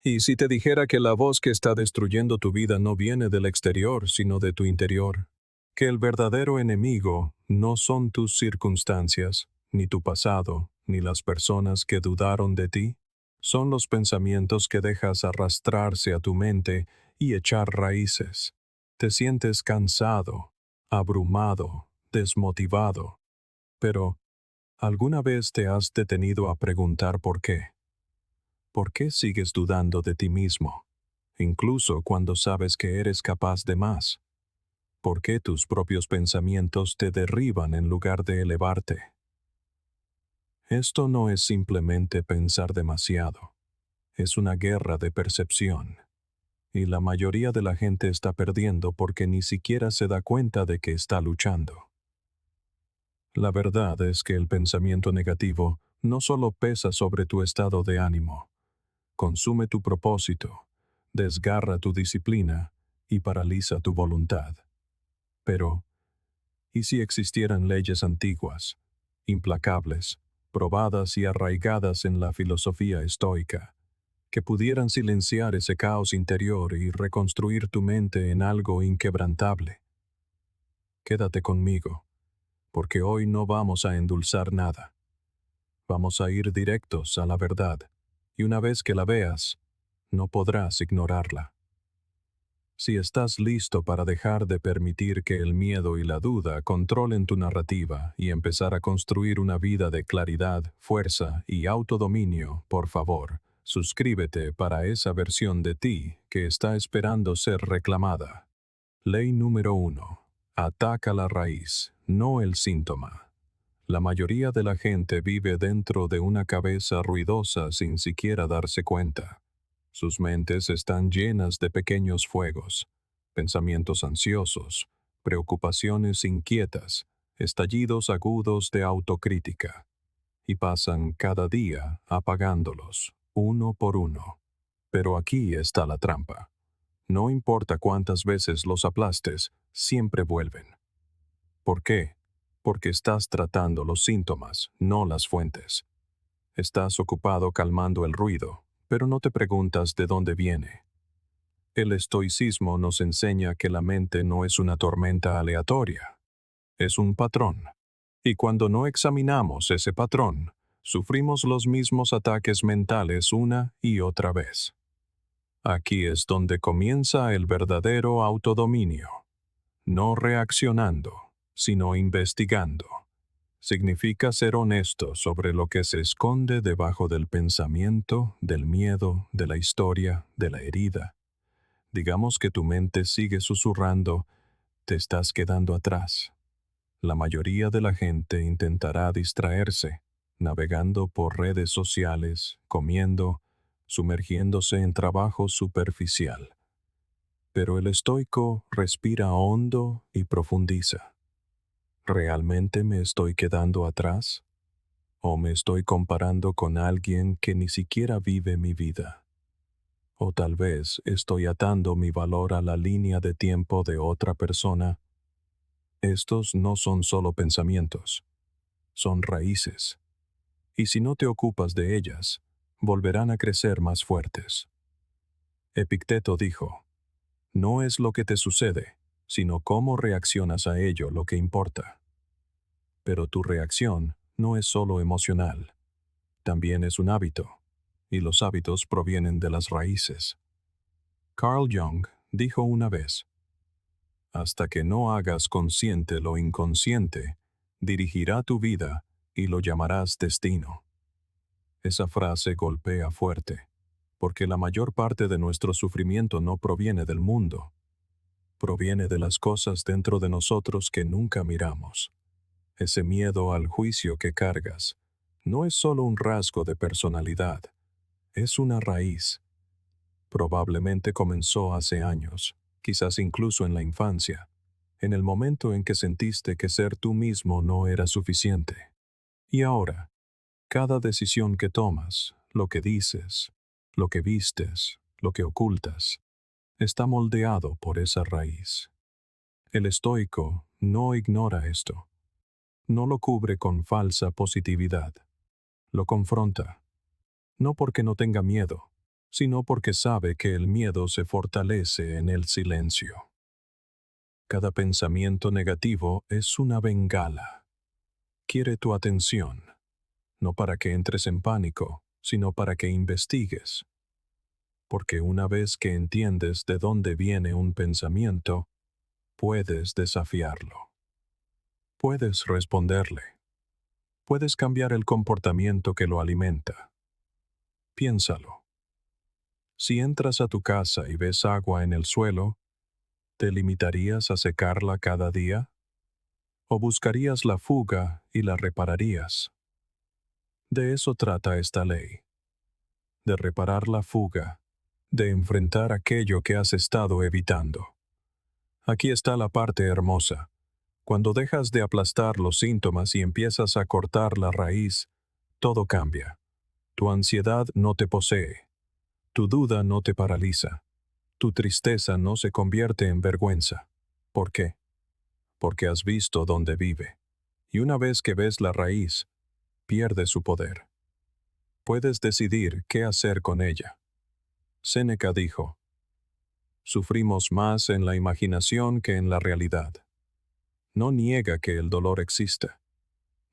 Y si te dijera que la voz que está destruyendo tu vida no viene del exterior, sino de tu interior, que el verdadero enemigo no son tus circunstancias, ni tu pasado, ni las personas que dudaron de ti, son los pensamientos que dejas arrastrarse a tu mente y echar raíces. Te sientes cansado, abrumado, desmotivado, pero ¿alguna vez te has detenido a preguntar por qué? ¿Por qué sigues dudando de ti mismo, incluso cuando sabes que eres capaz de más? ¿Por qué tus propios pensamientos te derriban en lugar de elevarte? Esto no es simplemente pensar demasiado, es una guerra de percepción, y la mayoría de la gente está perdiendo porque ni siquiera se da cuenta de que está luchando. La verdad es que el pensamiento negativo no solo pesa sobre tu estado de ánimo, consume tu propósito, desgarra tu disciplina y paraliza tu voluntad. Pero, ¿y si existieran leyes antiguas, implacables, probadas y arraigadas en la filosofía estoica, que pudieran silenciar ese caos interior y reconstruir tu mente en algo inquebrantable? Quédate conmigo, porque hoy no vamos a endulzar nada. Vamos a ir directos a la verdad, y una vez que la veas, no podrás ignorarla. Si estás listo para dejar de permitir que el miedo y la duda controlen tu narrativa y empezar a construir una vida de claridad, fuerza y autodominio, por favor, suscríbete para esa versión de ti que está esperando ser reclamada. Ley número 1. Ataca la raíz, no el síntoma. La mayoría de la gente vive dentro de una cabeza ruidosa sin siquiera darse cuenta. Sus mentes están llenas de pequeños fuegos, pensamientos ansiosos, preocupaciones inquietas, estallidos agudos de autocrítica, y pasan cada día apagándolos, uno por uno. Pero aquí está la trampa. No importa cuántas veces los aplastes, siempre vuelven. ¿Por qué? Porque estás tratando los síntomas, no las fuentes. Estás ocupado calmando el ruido, pero no te preguntas de dónde viene. El estoicismo nos enseña que la mente no es una tormenta aleatoria, es un patrón. Y cuando no examinamos ese patrón, sufrimos los mismos ataques mentales una y otra vez. Aquí es donde comienza el verdadero autodominio. No reaccionando, sino investigando. Significa ser honesto sobre lo que se esconde debajo del pensamiento, del miedo, de la historia, de la herida. Digamos que tu mente sigue susurrando, te estás quedando atrás. La mayoría de la gente intentará distraerse, navegando por redes sociales, comiendo, sumergiéndose en trabajo superficial. Pero el estoico respira hondo y profundiza. ¿Realmente me estoy quedando atrás? ¿O me estoy comparando con alguien que ni siquiera vive mi vida? O tal vez estoy atando mi valor a la línea de tiempo de otra persona. Estos no son solo pensamientos, son raíces. Y si no te ocupas de ellas, volverán a crecer más fuertes. Epicteto dijo, no es lo que te sucede, sino cómo reaccionas a ello lo que importa. Pero tu reacción no es solo emocional, también es un hábito, y los hábitos provienen de las raíces. Carl Jung dijo una vez, hasta que no hagas consciente lo inconsciente, dirigirá tu vida y lo llamarás destino. Esa frase golpea fuerte, porque la mayor parte de nuestro sufrimiento no proviene del mundo, proviene de las cosas dentro de nosotros que nunca miramos. Ese miedo al juicio que cargas no es solo un rasgo de personalidad, es una raíz. Probablemente comenzó hace años, quizás incluso en la infancia, en el momento en que sentiste que ser tú mismo no era suficiente. Y ahora, cada decisión que tomas, lo que dices, lo que vistes, lo que ocultas, está moldeado por esa raíz. El estoico no ignora esto. No lo cubre con falsa positividad. Lo confronta. No porque no tenga miedo, sino porque sabe que el miedo se fortalece en el silencio. Cada pensamiento negativo es una bengala. Quiere tu atención, no para que entres en pánico, sino para que investigues. Porque una vez que entiendes de dónde viene un pensamiento, puedes desafiarlo. Puedes responderle. Puedes cambiar el comportamiento que lo alimenta. Piénsalo. Si entras a tu casa y ves agua en el suelo, ¿te limitarías a secarla cada día? ¿O buscarías la fuga y la repararías? De eso trata esta ley. De reparar la fuga, de enfrentar aquello que has estado evitando. Aquí está la parte hermosa. Cuando dejas de aplastar los síntomas y empiezas a cortar la raíz, todo cambia. Tu ansiedad no te posee. Tu duda no te paraliza. Tu tristeza no se convierte en vergüenza. ¿Por qué? Porque has visto dónde vive. Y una vez que ves la raíz, pierde su poder. Puedes decidir qué hacer con ella. Séneca dijo, sufrimos más en la imaginación que en la realidad. No niega que el dolor exista.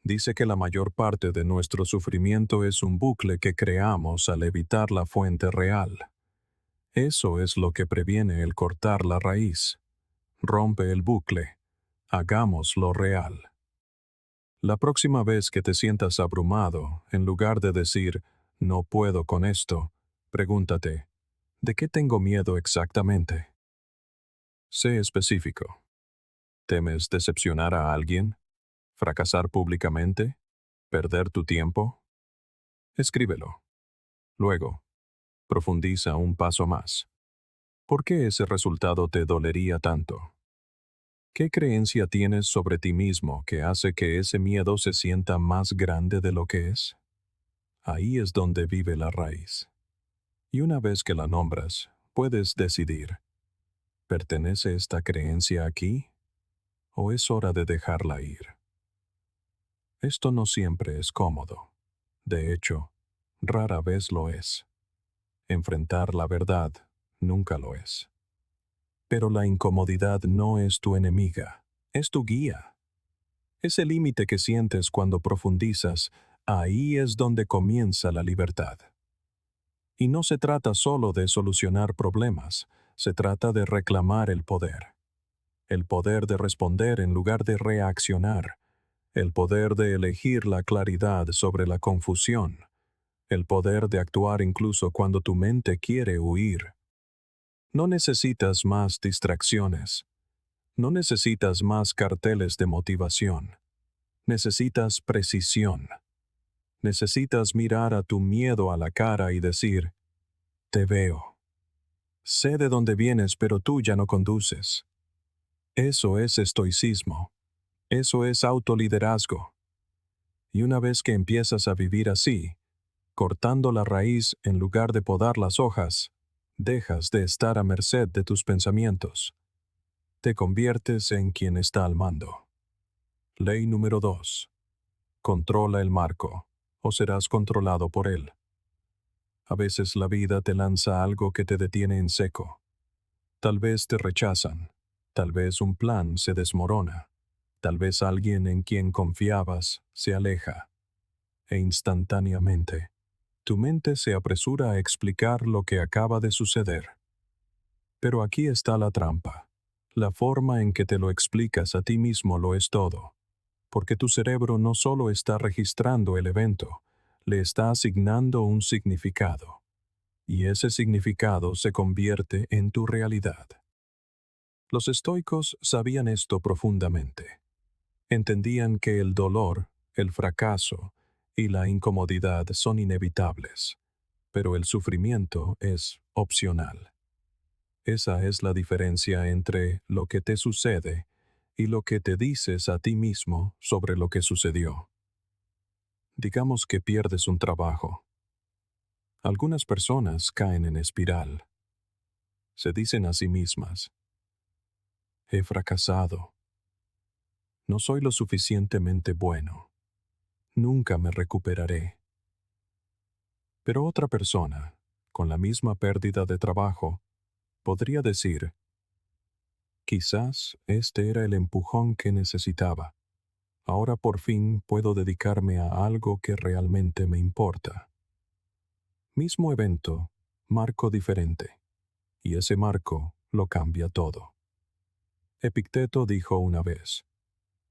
Dice que la mayor parte de nuestro sufrimiento es un bucle que creamos al evitar la fuente real. Eso es lo que previene el cortar la raíz. Rompe el bucle. Hagámoslo real. La próxima vez que te sientas abrumado, en lugar de decir, no puedo con esto, pregúntate, ¿de qué tengo miedo exactamente? Sé específico. ¿Temes decepcionar a alguien? ¿Fracasar públicamente? ¿Perder tu tiempo? Escríbelo. Luego, profundiza un paso más. ¿Por qué ese resultado te dolería tanto? ¿Qué creencia tienes sobre ti mismo que hace que ese miedo se sienta más grande de lo que es? Ahí es donde vive la raíz. Y una vez que la nombras, puedes decidir, ¿pertenece esta creencia aquí? ¿O es hora de dejarla ir? Esto no siempre es cómodo. De hecho, rara vez lo es. Enfrentar la verdad nunca lo es. Pero la incomodidad no es tu enemiga, es tu guía. Ese límite que sientes cuando profundizas, ahí es donde comienza la libertad. Y no se trata solo de solucionar problemas, se trata de reclamar el poder. El poder de responder en lugar de reaccionar. El poder de elegir la claridad sobre la confusión. El poder de actuar incluso cuando tu mente quiere huir. No necesitas más distracciones. No necesitas más carteles de motivación. Necesitas precisión. Necesitas mirar a tu miedo a la cara y decir, te veo. Sé de dónde vienes, pero tú ya no conduces. Eso es estoicismo. Eso es autoliderazgo. Y una vez que empiezas a vivir así, cortando la raíz en lugar de podar las hojas, dejas de estar a merced de tus pensamientos. Te conviertes en quien está al mando. Ley número 2. Controla el marco, o serás controlado por él. A veces la vida te lanza algo que te detiene en seco. Tal vez te rechazan, tal vez un plan se desmorona, tal vez alguien en quien confiabas se aleja. E instantáneamente, tu mente se apresura a explicar lo que acaba de suceder. Pero aquí está la trampa. La forma en que te lo explicas a ti mismo lo es todo. Porque tu cerebro no solo está registrando el evento, le está asignando un significado. Y ese significado se convierte en tu realidad. Los estoicos sabían esto profundamente. Entendían que el dolor, el fracaso y la incomodidad son inevitables, pero el sufrimiento es opcional. Esa es la diferencia entre lo que te sucede y lo que te dices a ti mismo sobre lo que sucedió. Digamos que pierdes un trabajo. Algunas personas caen en espiral. Se dicen a sí mismas, he fracasado. No soy lo suficientemente bueno. Nunca me recuperaré. Pero otra persona, con la misma pérdida de trabajo, podría decir, quizás este era el empujón que necesitaba. Ahora por fin puedo dedicarme a algo que realmente me importa. Mismo evento, marco diferente. Y ese marco lo cambia todo. Epicteto dijo una vez,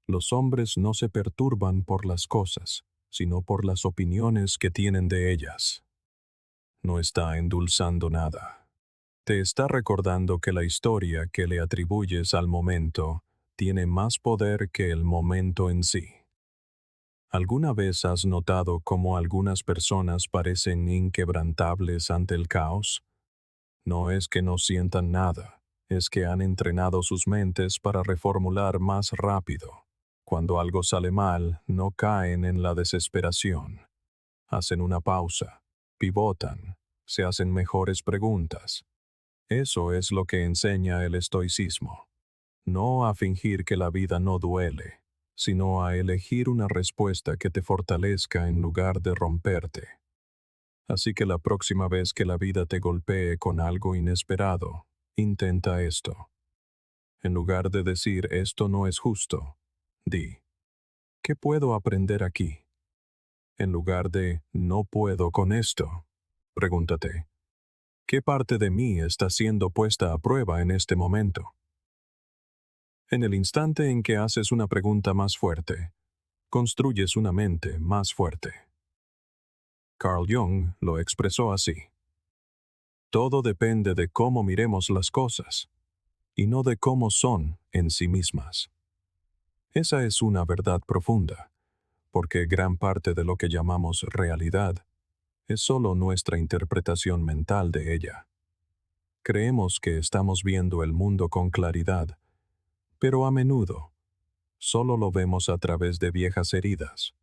los hombres no se perturban por las cosas, sino por las opiniones que tienen de ellas. No está endulzando nada. Te está recordando que la historia que le atribuyes al momento tiene más poder que el momento en sí. ¿Alguna vez has notado cómo algunas personas parecen inquebrantables ante el caos? No es que no sientan nada, es que han entrenado sus mentes para reformular más rápido. Cuando algo sale mal, no caen en la desesperación. Hacen una pausa, pivotan, se hacen mejores preguntas. Eso es lo que enseña el estoicismo. No a fingir que la vida no duele, sino a elegir una respuesta que te fortalezca en lugar de romperte. Así que la próxima vez que la vida te golpee con algo inesperado, intenta esto. En lugar de decir esto no es justo, di, ¿qué puedo aprender aquí? En lugar de no puedo con esto, pregúntate, ¿qué parte de mí está siendo puesta a prueba en este momento? En el instante en que haces una pregunta más fuerte, construyes una mente más fuerte. Carl Jung lo expresó así. Todo depende de cómo miremos las cosas, y no de cómo son en sí mismas. Esa es una verdad profunda, porque gran parte de lo que llamamos realidad es solo nuestra interpretación mental de ella. Creemos que estamos viendo el mundo con claridad, pero a menudo solo lo vemos a través de viejas heridas,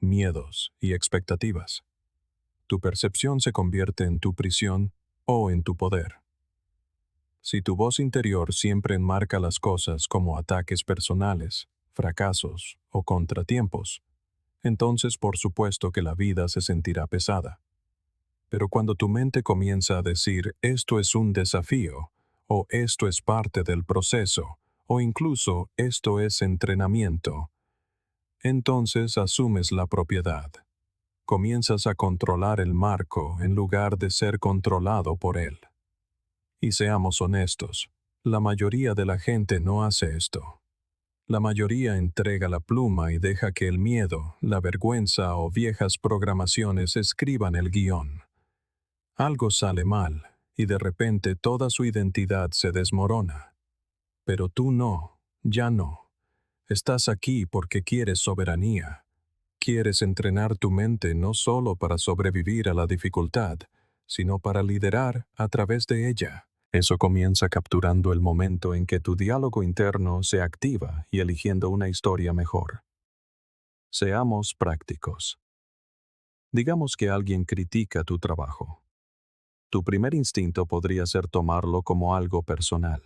miedos y expectativas. Tu percepción se convierte en tu prisión o en tu poder. Si tu voz interior siempre enmarca las cosas como ataques personales, fracasos o contratiempos, entonces por supuesto que la vida se sentirá pesada. Pero cuando tu mente comienza a decir esto es un desafío, o esto es parte del proceso, o incluso esto es entrenamiento, entonces asumes la propiedad. Comienzas a controlar el marco en lugar de ser controlado por él. Y seamos honestos, la mayoría de la gente no hace esto. La mayoría entrega la pluma y deja que el miedo, la vergüenza o viejas programaciones escriban el guión. Algo sale mal, y de repente toda su identidad se desmorona. Pero tú no, ya no. Estás aquí porque quieres soberanía. Quieres entrenar tu mente no solo para sobrevivir a la dificultad, sino para liderar a través de ella. Eso comienza capturando el momento en que tu diálogo interno se activa y eligiendo una historia mejor. Seamos prácticos. Digamos que alguien critica tu trabajo. Tu primer instinto podría ser tomarlo como algo personal.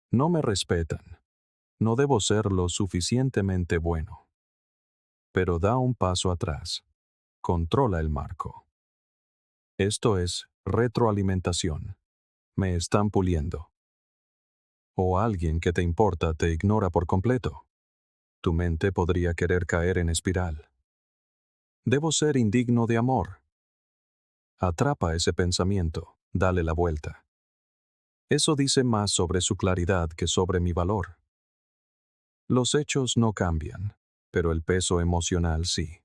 No me respetan. No debo ser lo suficientemente bueno. Pero da un paso atrás. Controla el marco. Esto es retroalimentación. Me están puliendo. O alguien que te importa te ignora por completo. Tu mente podría querer caer en espiral. Debo ser indigno de amor. Atrapa ese pensamiento, dale la vuelta. Eso dice más sobre su claridad que sobre mi valor. Los hechos no cambian, pero el peso emocional sí.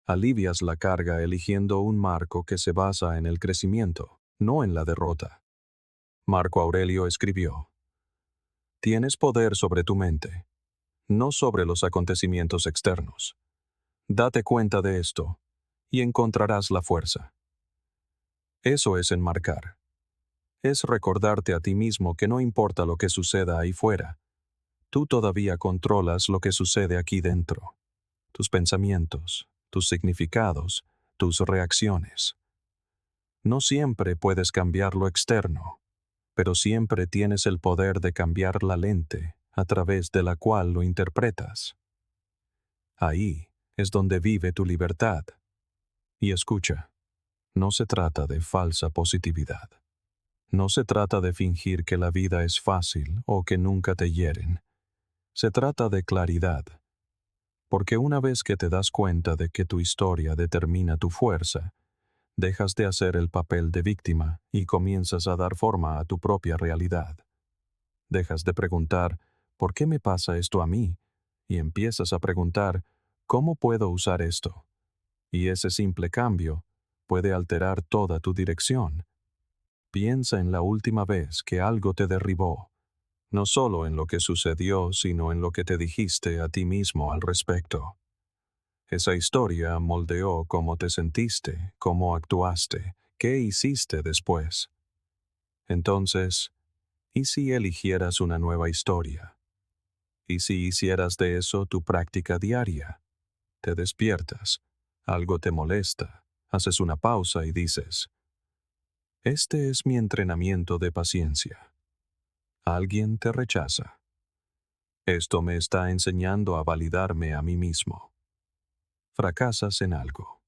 Alivias la carga eligiendo un marco que se basa en el crecimiento, no en la derrota. Marco Aurelio escribió: tienes poder sobre tu mente, no sobre los acontecimientos externos. Date cuenta de esto, y encontrarás la fuerza. Eso es enmarcar. Es recordarte a ti mismo que no importa lo que suceda ahí fuera, tú todavía controlas lo que sucede aquí dentro. Tus pensamientos, tus significados, tus reacciones. No siempre puedes cambiar lo externo, pero siempre tienes el poder de cambiar la lente a través de la cual lo interpretas. Ahí es donde vive tu libertad. Y escucha, No se trata de falsa positividad. No se trata de fingir que la vida es fácil o que nunca te hieren. Se trata de claridad. Porque una vez que te das cuenta de que tu historia determina tu fuerza, dejas de hacer el papel de víctima y comienzas a dar forma a tu propia realidad. Dejas de preguntar, ¿por qué me pasa esto a mí? Y empiezas a preguntar, ¿cómo puedo usar esto? Y ese simple cambio puede alterar toda tu dirección. Piensa en la última vez que algo te derribó, no solo en lo que sucedió, sino en lo que te dijiste a ti mismo al respecto. Esa historia moldeó cómo te sentiste, cómo actuaste, qué hiciste después. Entonces, ¿y si eligieras una nueva historia? ¿Y si hicieras de eso tu práctica diaria? Te despiertas, algo te molesta, haces una pausa y dices, este es mi entrenamiento de paciencia. Alguien te rechaza. Esto me está enseñando a validarme a mí mismo. Fracasas en algo.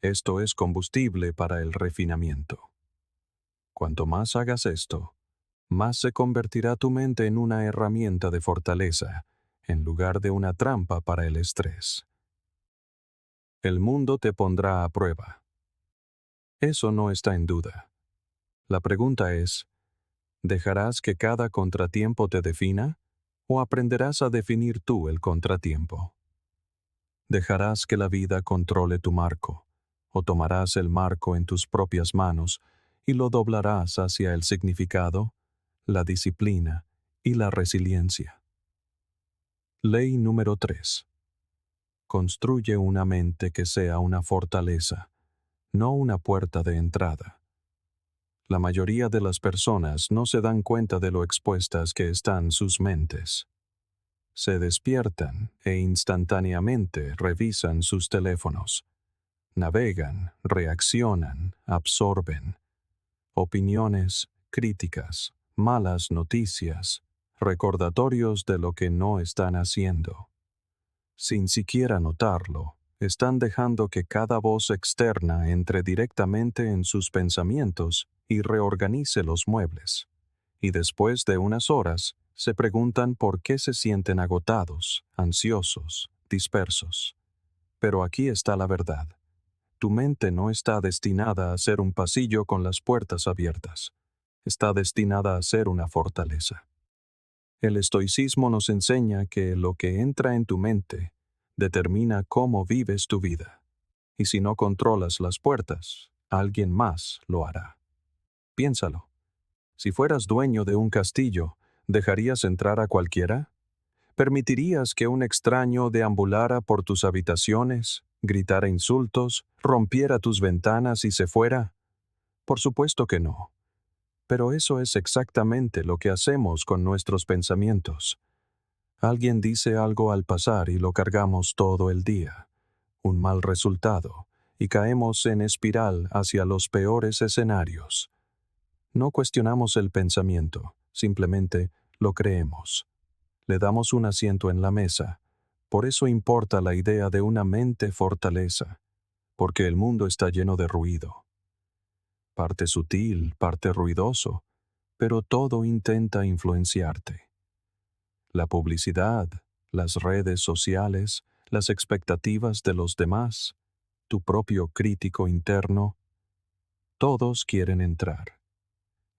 Esto es combustible para el refinamiento. Cuanto más hagas esto, más se convertirá tu mente en una herramienta de fortaleza, en lugar de una trampa para el estrés. El mundo te pondrá a prueba. Eso no está en duda. La pregunta es, ¿dejarás que cada contratiempo te defina o aprenderás a definir tú el contratiempo? ¿Dejarás que la vida controle tu marco o tomarás el marco en tus propias manos y lo doblarás hacia el significado, la disciplina y la resiliencia? Ley número 3. Construye una mente que sea una fortaleza, no una puerta de entrada. La mayoría de las personas no se dan cuenta de lo expuestas que están sus mentes. Se despiertan e instantáneamente revisan sus teléfonos. Navegan, reaccionan, absorben. Opiniones, críticas, malas noticias, recordatorios de lo que no están haciendo. Sin siquiera notarlo, están dejando que cada voz externa entre directamente en sus pensamientos y reorganice los muebles. Y después de unas horas, se preguntan por qué se sienten agotados, ansiosos, dispersos. Pero aquí está la verdad. Tu mente no está destinada a ser un pasillo con las puertas abiertas. Está destinada a ser una fortaleza. El estoicismo nos enseña que lo que entra en tu mente determina cómo vives tu vida. Y si no controlas las puertas, alguien más lo hará. Piénsalo. Si fueras dueño de un castillo, ¿dejarías entrar a cualquiera? ¿Permitirías que un extraño deambulara por tus habitaciones, gritara insultos, rompiera tus ventanas y se fuera? Por supuesto que no. Pero eso es exactamente lo que hacemos con nuestros pensamientos. Alguien dice algo al pasar y lo cargamos todo el día. Un mal resultado, y caemos en espiral hacia los peores escenarios. No cuestionamos el pensamiento, simplemente lo creemos. Le damos un asiento en la mesa. Por eso importa la idea de una mente fortaleza, porque el mundo está lleno de ruido. Parte sutil, parte ruidoso, pero todo intenta influenciarte. La publicidad, las redes sociales, las expectativas de los demás, tu propio crítico interno, todos quieren entrar.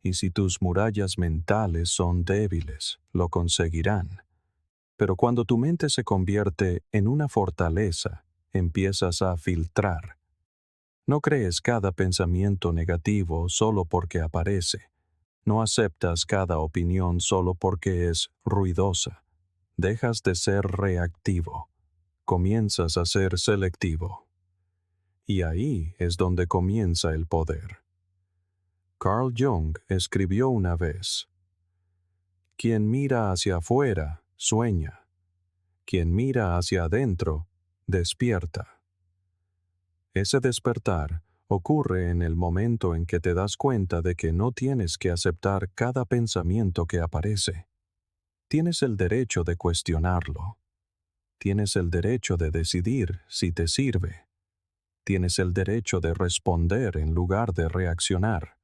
Y si tus murallas mentales son débiles, lo conseguirán. Pero cuando tu mente se convierte en una fortaleza, empiezas a filtrar. No crees cada pensamiento negativo solo porque aparece. No aceptas cada opinión solo porque es ruidosa. Dejas de ser reactivo. Comienzas a ser selectivo. Y ahí es donde comienza el poder. Carl Jung escribió una vez: quien mira hacia afuera, sueña. Quien mira hacia adentro, despierta. Ese despertar ocurre en el momento en que te das cuenta de que no tienes que aceptar cada pensamiento que aparece. Tienes el derecho de cuestionarlo. Tienes el derecho de decidir si te sirve. tienes el derecho de responder en lugar de reaccionar.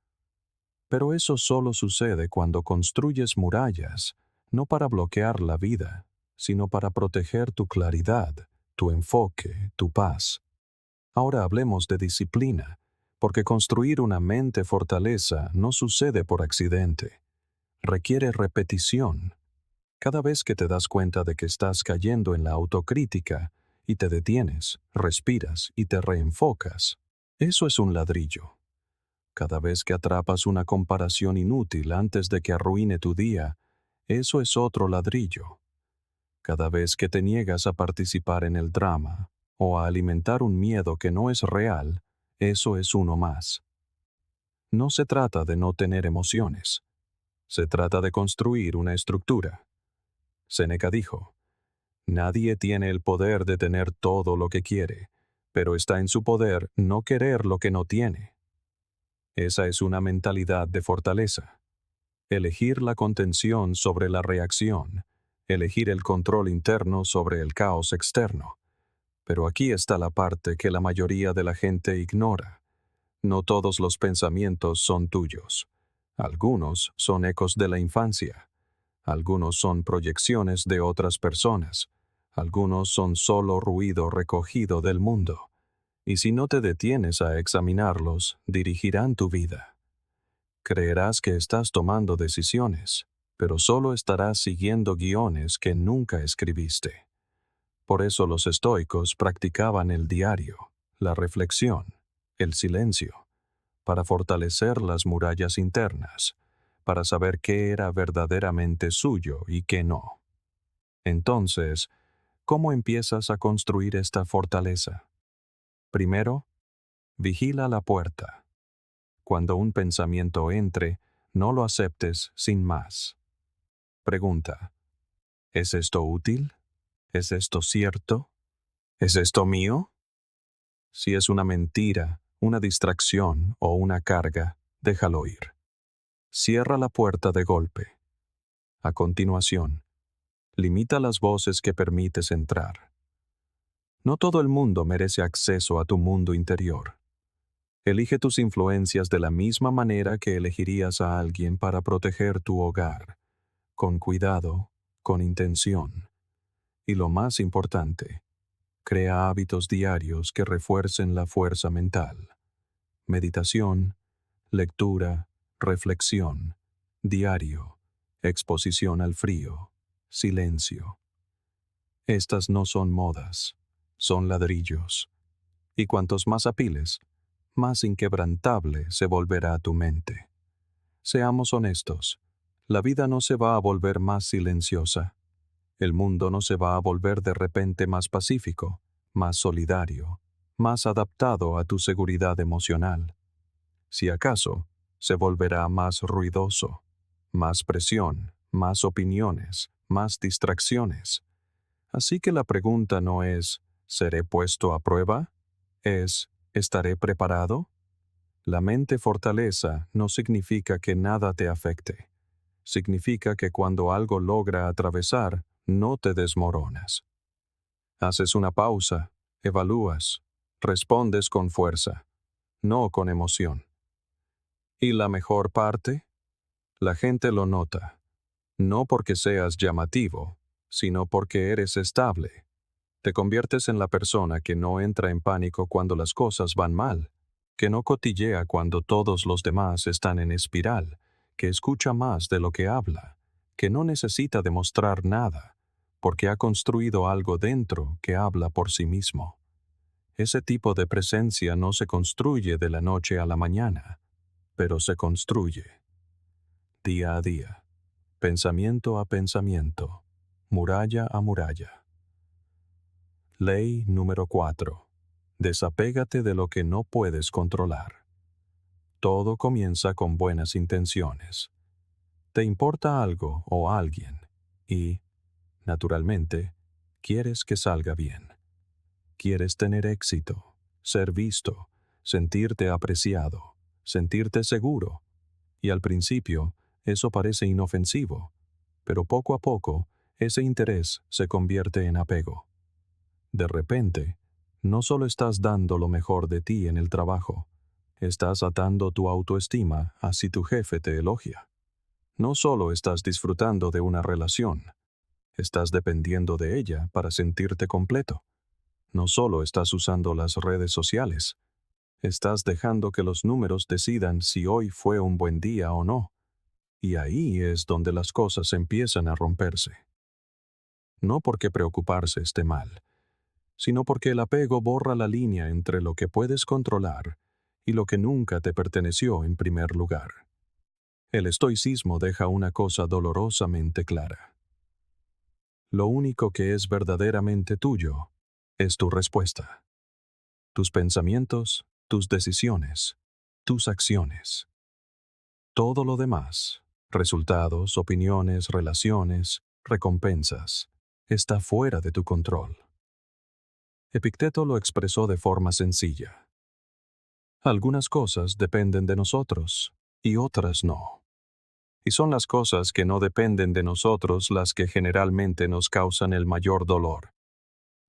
Pero eso solo sucede cuando construyes murallas, no para bloquear la vida, sino para proteger tu claridad, tu enfoque, tu paz. Ahora hablemos de disciplina, porque construir una mente fortaleza no sucede por accidente. Requiere repetición. Cada vez que te das cuenta de que estás cayendo en la autocrítica y te detienes, respiras y te reenfocas, eso es un ladrillo. Cada vez que atrapas una comparación inútil antes de que arruine tu día, eso es otro ladrillo. Cada vez que te niegas a participar en el drama o a alimentar un miedo que no es real, eso es uno más. No se trata de no tener emociones. Se trata de construir una estructura. Séneca dijo, nadie tiene el poder de tener todo lo que quiere, pero está en su poder no querer lo que no tiene. Esa es una mentalidad de fortaleza. Elegir la contención sobre la reacción, elegir el control interno sobre el caos externo. Pero aquí está la parte que la mayoría de la gente ignora. No todos los pensamientos son tuyos. Algunos son ecos de la infancia. Algunos son proyecciones de otras personas. Algunos son solo ruido recogido del mundo. Y si no te detienes a examinarlos, dirigirán tu vida. Creerás que estás tomando decisiones, pero solo estarás siguiendo guiones que nunca escribiste. Por eso los estoicos practicaban el diario, la reflexión, el silencio, para fortalecer las murallas internas, para saber qué era verdaderamente suyo y qué no. Entonces, ¿cómo empiezas a construir esta fortaleza? Primero, vigila la puerta. Cuando un pensamiento entre, no lo aceptes sin más. Pregunta, ¿es esto útil? ¿Es esto cierto? ¿Es esto mío? Si es una mentira, una distracción o una carga, déjalo ir. Cierra la puerta de golpe. A continuación, limita las voces que permites entrar. No todo el mundo merece acceso a tu mundo interior. Elige tus influencias de la misma manera que elegirías a alguien para proteger tu hogar, con cuidado, con intención. Y lo más importante, crea hábitos diarios que refuercen la fuerza mental. Meditación, lectura, reflexión, diario, exposición al frío, silencio. Estas no son modas, son ladrillos. Y cuantos más apiles, más inquebrantable se volverá tu mente. Seamos honestos, la vida no se va a volver más silenciosa. El mundo no se va a volver de repente más pacífico, más solidario, más adaptado a tu seguridad emocional. Si acaso, se volverá más ruidoso, más presión, más opiniones, más distracciones. Así que la pregunta no es, ¿seré puesto a prueba? Es, ¿estaré preparado? La mente fortaleza no significa que nada te afecte. Significa que cuando algo logra atravesar, no te desmoronas. Haces una pausa, evalúas, respondes con fuerza, no con emoción. ¿Y la mejor parte? La gente lo nota, no porque seas llamativo, sino porque eres estable. Te conviertes en la persona que no entra en pánico cuando las cosas van mal, que no cotillea cuando todos los demás están en espiral, que escucha más de lo que habla, que no necesita demostrar nada, porque ha construido algo dentro que habla por sí mismo. Ese tipo de presencia no se construye de la noche a la mañana, pero se construye día a día, pensamiento a pensamiento, muralla a muralla. Ley número 4. Desapégate de lo que no puedes controlar. Todo comienza con buenas intenciones. Te importa algo o alguien y, naturalmente, quieres que salga bien. Quieres tener éxito, ser visto, sentirte apreciado, sentirte seguro. Y al principio, eso parece inofensivo, pero poco a poco, ese interés se convierte en apego. De repente, No solo estás dando lo mejor de ti en el trabajo, estás atando tu autoestima a si tu jefe te elogia. No solo estás disfrutando de una relación, estás dependiendo de ella para sentirte completo. No solo estás usando las redes sociales, estás dejando que los números decidan si hoy fue un buen día o no. Y ahí es donde las cosas empiezan a romperse. No porque preocuparse esté mal, sino porque el apego borra la línea entre lo que puedes controlar y lo que nunca te perteneció en primer lugar. El estoicismo deja una cosa dolorosamente clara. Lo único que es verdaderamente tuyo es tu respuesta. Tus pensamientos, tus decisiones, tus acciones. Todo lo demás, resultados, opiniones, relaciones, recompensas, está fuera de tu control. Epicteto lo expresó de forma sencilla. Algunas cosas dependen de nosotros y otras no. Y son las cosas que no dependen de nosotros las que generalmente nos causan el mayor dolor.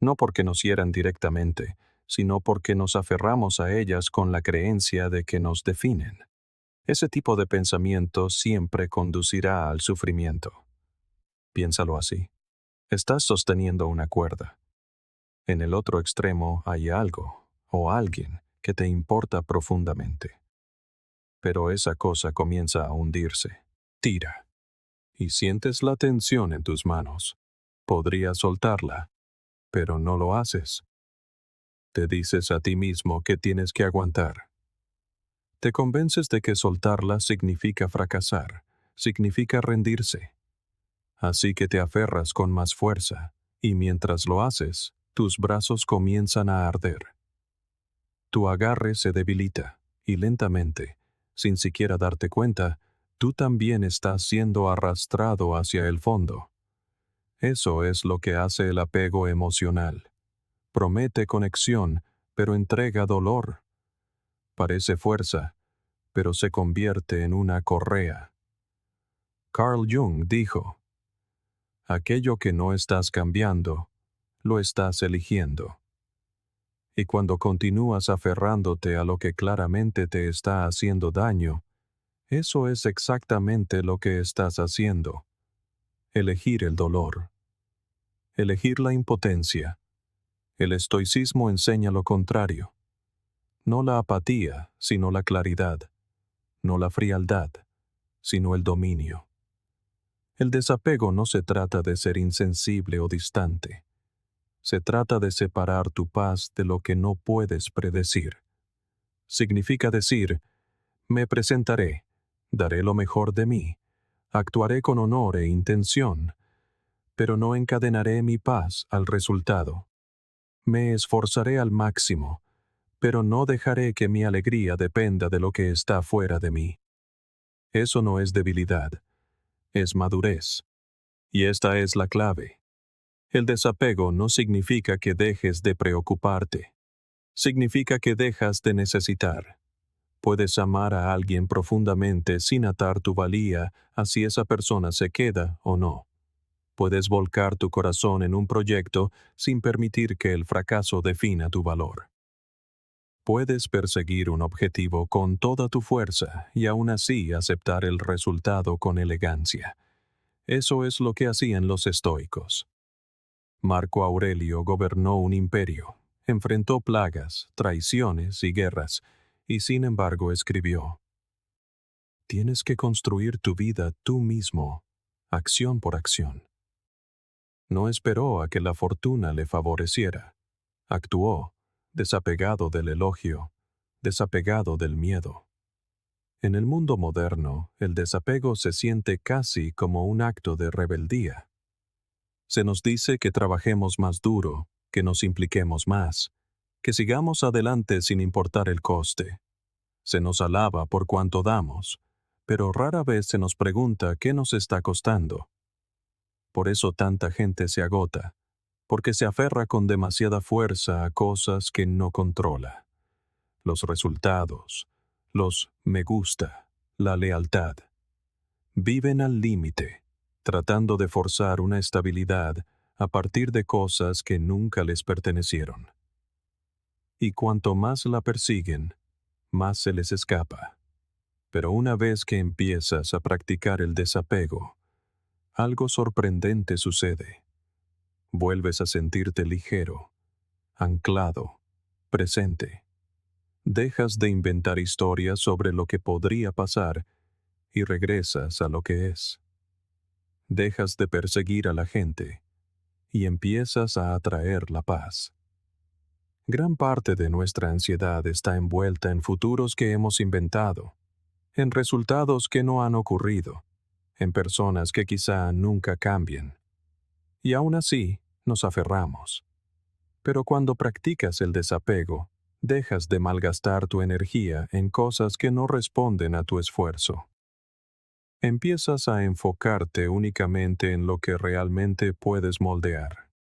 No porque nos hieran directamente, sino porque nos aferramos a ellas con la creencia de que nos definen. Ese tipo de pensamiento siempre conducirá al sufrimiento. Piénsalo así. Estás sosteniendo una cuerda. En el otro extremo hay algo o alguien que te importa profundamente. Pero esa cosa comienza a hundirse. Tira. Y sientes la tensión en tus manos. Podrías soltarla, pero no lo haces. Te dices a ti mismo que tienes que aguantar. Te convences de que soltarla significa fracasar, significa rendirse. Así que te aferras con más fuerza, y mientras lo haces, tus brazos comienzan a arder. Tu agarre se debilita, y lentamente, sin siquiera darte cuenta, tú también estás siendo arrastrado hacia el fondo. Eso es lo que hace el apego emocional. Promete conexión, pero entrega dolor. Parece fuerza, pero se convierte en una correa. Carl Jung dijo, aquello que no estás cambiando, lo estás eligiendo. Y cuando continúas aferrándote a lo que claramente te está haciendo daño, eso es exactamente lo que estás haciendo. Elegir el dolor. Elegir la impotencia. El estoicismo enseña lo contrario. No la apatía, sino la claridad. No la frialdad, sino el dominio. El desapego no se trata de ser insensible o distante. Se trata de separar tu paz de lo que no puedes predecir. Significa decir, me presentaré, daré lo mejor de mí, actuaré con honor e intención, pero no encadenaré mi paz al resultado. Me esforzaré al máximo, pero no dejaré que mi alegría dependa de lo que está fuera de mí. Eso no es debilidad, es madurez. Y esta es la clave. El desapego no significa que dejes de preocuparte. Significa que dejas de necesitar. Puedes amar a alguien profundamente sin atar tu valía a si esa persona se queda o no. Puedes volcar tu corazón en un proyecto sin permitir que el fracaso defina tu valor. Puedes perseguir un objetivo con toda tu fuerza y aún así aceptar el resultado con elegancia. Eso es lo que hacían los estoicos. Marco Aurelio gobernó un imperio, enfrentó plagas, traiciones y guerras, y sin embargo escribió: tienes que construir tu vida tú mismo, acción por acción. No esperó a que la fortuna le favoreciera. Actuó, desapegado del elogio, desapegado del miedo. En el mundo moderno, el desapego se siente casi como un acto de rebeldía. Se nos dice que trabajemos más duro, que nos impliquemos más, que sigamos adelante sin importar el coste. Se nos alaba por cuanto damos, pero rara vez se nos pregunta qué nos está costando. Por eso tanta gente se agota, porque se aferra con demasiada fuerza a cosas que no controla. Los resultados, los me gusta, la lealtad. Viven al límite, tratando de forzar una estabilidad a partir de cosas que nunca les pertenecieron. y cuanto más la persiguen, más se les escapa. Pero una vez que empiezas a practicar el desapego, algo sorprendente sucede. Vuelves a sentirte ligero, anclado, presente. Dejas de inventar historias sobre lo que podría pasar y regresas a lo que es. Dejas de perseguir a la gente y empiezas a atraer la paz. Gran parte de nuestra ansiedad está envuelta en futuros que hemos inventado, en resultados que no han ocurrido, en personas que quizá nunca cambien. Y aún así, nos aferramos. Pero cuando practicas el desapego, dejas de malgastar tu energía en cosas que no responden a tu esfuerzo. Empiezas a enfocarte únicamente en lo que realmente puedes moldear: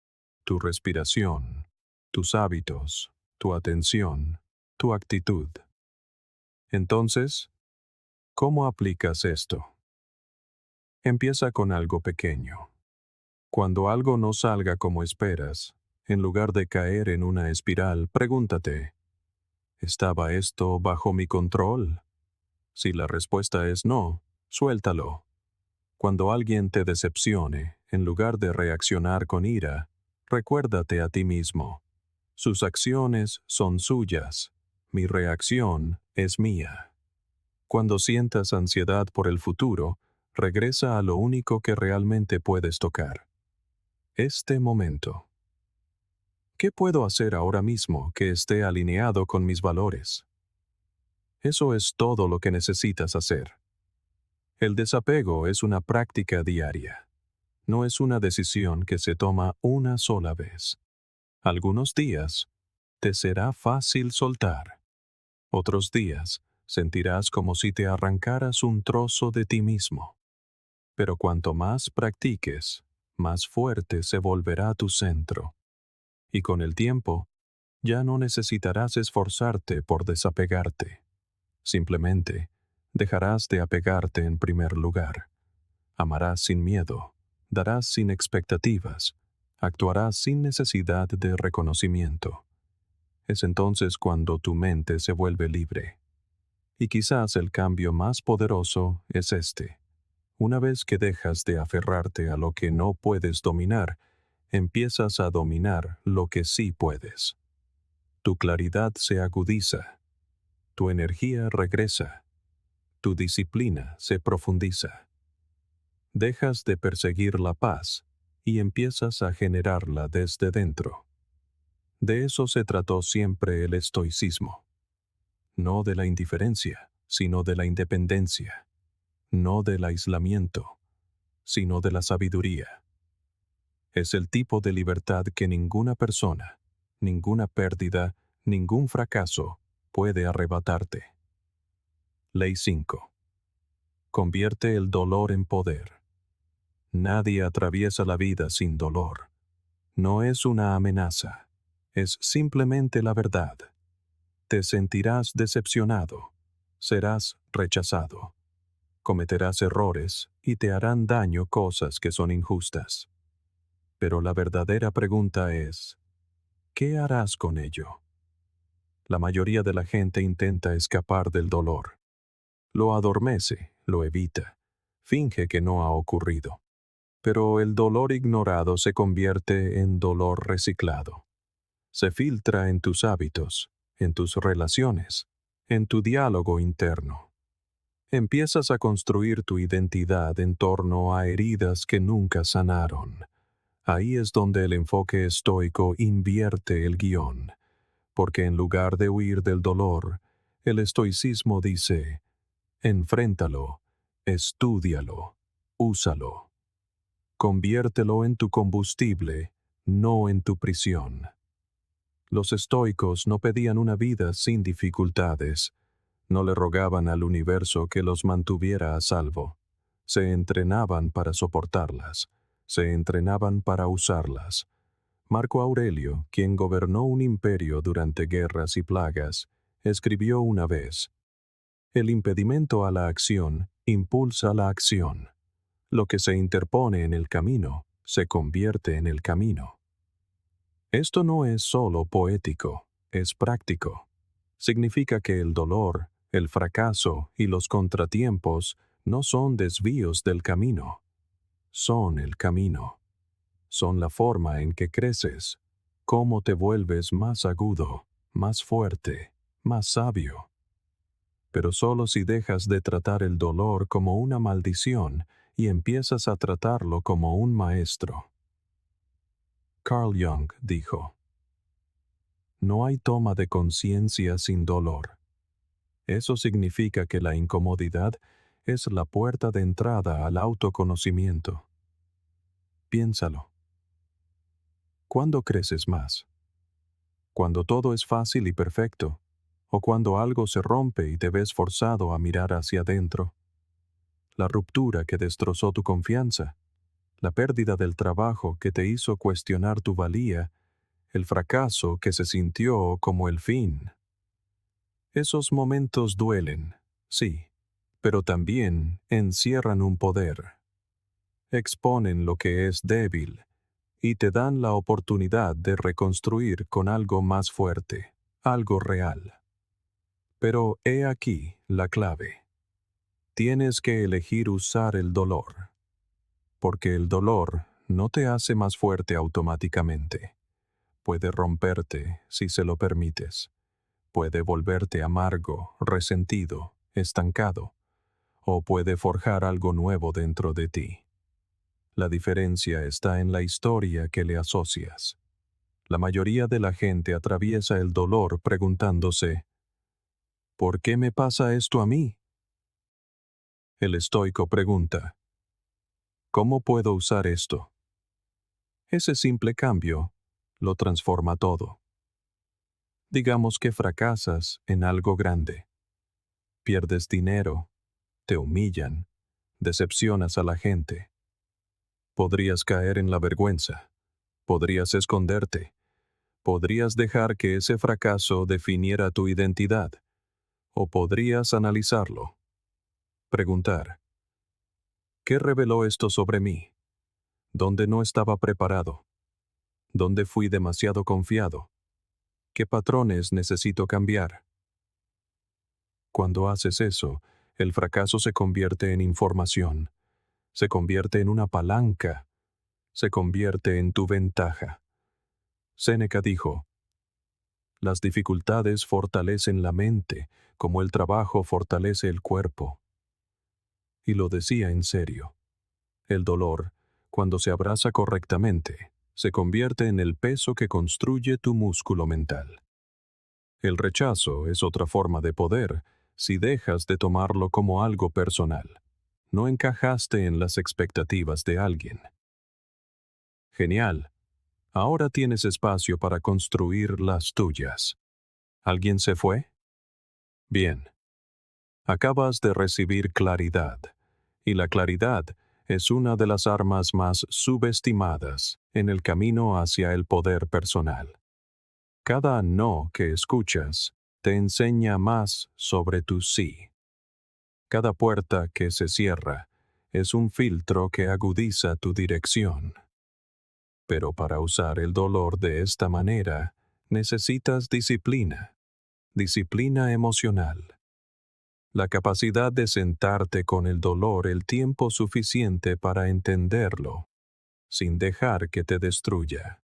tu respiración, tus hábitos, tu atención, tu actitud. Entonces, ¿cómo aplicas esto? Empieza con algo pequeño. Cuando algo no salga como esperas, en lugar de caer en una espiral, pregúntate: ¿estaba esto bajo mi control? Si la respuesta es no, suéltalo. Cuando alguien te decepcione, en lugar de reaccionar con ira, recuérdate a ti mismo: sus acciones son suyas, mi reacción es mía. Cuando sientas ansiedad por el futuro, regresa a lo único que realmente puedes tocar: este momento. ¿Qué puedo hacer ahora mismo que esté alineado con mis valores? Eso es todo lo que necesitas hacer. El desapego es una práctica diaria. No es una decisión que se toma una sola vez. Algunos días te será fácil soltar. Otros días sentirás como si te arrancaras un trozo de ti mismo. Pero cuanto más practiques, más fuerte se volverá tu centro. Y con el tiempo, ya no necesitarás esforzarte por desapegarte. Simplemente, dejarás de apegarte en primer lugar. Amarás sin miedo, darás sin expectativas, actuarás sin necesidad de reconocimiento. Es entonces cuando tu mente se vuelve libre. Y quizás el cambio más poderoso es este: una vez que dejas de aferrarte a lo que no puedes dominar, empiezas a dominar lo que sí puedes. Tu claridad se agudiza, tu energía regresa, tu disciplina se profundiza. Dejas de perseguir la paz y empiezas a generarla desde dentro. De eso se trató siempre el estoicismo. No de la indiferencia, sino de la independencia. No del aislamiento, sino de la sabiduría. Es el tipo de libertad que ninguna persona, ninguna pérdida, ningún fracaso puede arrebatarte. Ley 5. Convierte el dolor en poder. Nadie atraviesa la vida sin dolor. No es una amenaza, es simplemente la verdad. Te sentirás decepcionado, serás rechazado, cometerás errores y te harán daño cosas que son injustas. Pero la verdadera pregunta es: ¿qué harás con ello? La mayoría de la gente intenta escapar del dolor. Lo adormece, lo evita, finge que no ha ocurrido. Pero el dolor ignorado se convierte en dolor reciclado. Se filtra en tus hábitos, en tus relaciones, en tu diálogo interno. Empiezas a construir tu identidad en torno a heridas que nunca sanaron. Ahí es donde el enfoque estoico invierte el guión, porque en lugar de huir del dolor, el estoicismo dice: enfréntalo, estúdialo, úsalo. Conviértelo en tu combustible, no en tu prisión. Los estoicos no pedían una vida sin dificultades, no le rogaban al universo que los mantuviera a salvo. Se entrenaban para soportarlas, se entrenaban para usarlas. Marco Aurelio, quien gobernó un imperio durante guerras y plagas, escribió una vez: el impedimento a la acción impulsa la acción. Lo que se interpone en el camino se convierte en el camino. Esto no es solo poético, es práctico. Significa que el dolor, el fracaso y los contratiempos no son desvíos del camino. Son el camino. Son la forma en que creces, cómo te vuelves más agudo, más fuerte, más sabio. Pero solo si dejas de tratar el dolor como una maldición y empiezas a tratarlo como un maestro. Carl Jung dijo: no hay toma de conciencia sin dolor. Eso significa que la incomodidad es la puerta de entrada al autoconocimiento. Piénsalo. ¿Cuándo creces más? ¿Cuando todo es fácil y perfecto? ¿O cuando algo se rompe y te ves forzado a mirar hacia adentro? La ruptura que destrozó tu confianza, la pérdida del trabajo que te hizo cuestionar tu valía, el fracaso que se sintió como el fin. Esos momentos duelen, sí, pero también encierran un poder. Exponen lo que es débil y te dan la oportunidad de reconstruir con algo más fuerte, algo real. Pero he aquí la clave. Tienes que elegir usar el dolor, porque el dolor no te hace más fuerte automáticamente. Puede romperte si se lo permites. Puede volverte amargo, resentido, estancado, o puede forjar algo nuevo dentro de ti. La diferencia está en la historia que le asocias. La mayoría de la gente atraviesa el dolor preguntándose: ¿por qué me pasa esto a mí? El estoico pregunta: ¿cómo puedo usar esto? Ese simple cambio lo transforma todo. Digamos que fracasas en algo grande. Pierdes dinero, te humillan, decepcionas a la gente. Podrías caer en la vergüenza, podrías esconderte, podrías dejar que ese fracaso definiera tu identidad, o podrías analizarlo. Preguntar: ¿qué reveló esto sobre mí? ¿Dónde no estaba preparado? ¿Dónde fui demasiado confiado? ¿Qué patrones necesito cambiar? Cuando haces eso, el fracaso se convierte en información, se convierte en una palanca, se convierte en tu ventaja. Séneca dijo: las dificultades fortalecen la mente, como el trabajo fortalece el cuerpo. Y lo decía en serio. El dolor, cuando se abraza correctamente, se convierte en el peso que construye tu músculo mental. El rechazo es otra forma de poder si dejas de tomarlo como algo personal. No encajaste en las expectativas de alguien. Genial. Ahora tienes espacio para construir las tuyas. ¿Alguien se fue? Bien. Acabas de recibir claridad, y la claridad es una de las armas más subestimadas en el camino hacia el poder personal. Cada no que escuchas te enseña más sobre tu sí. Cada puerta que se cierra es un filtro que agudiza tu dirección. Pero para usar el dolor de esta manera, necesitas disciplina, disciplina emocional. La capacidad de sentarte con el dolor el tiempo suficiente para entenderlo, sin dejar que te destruya.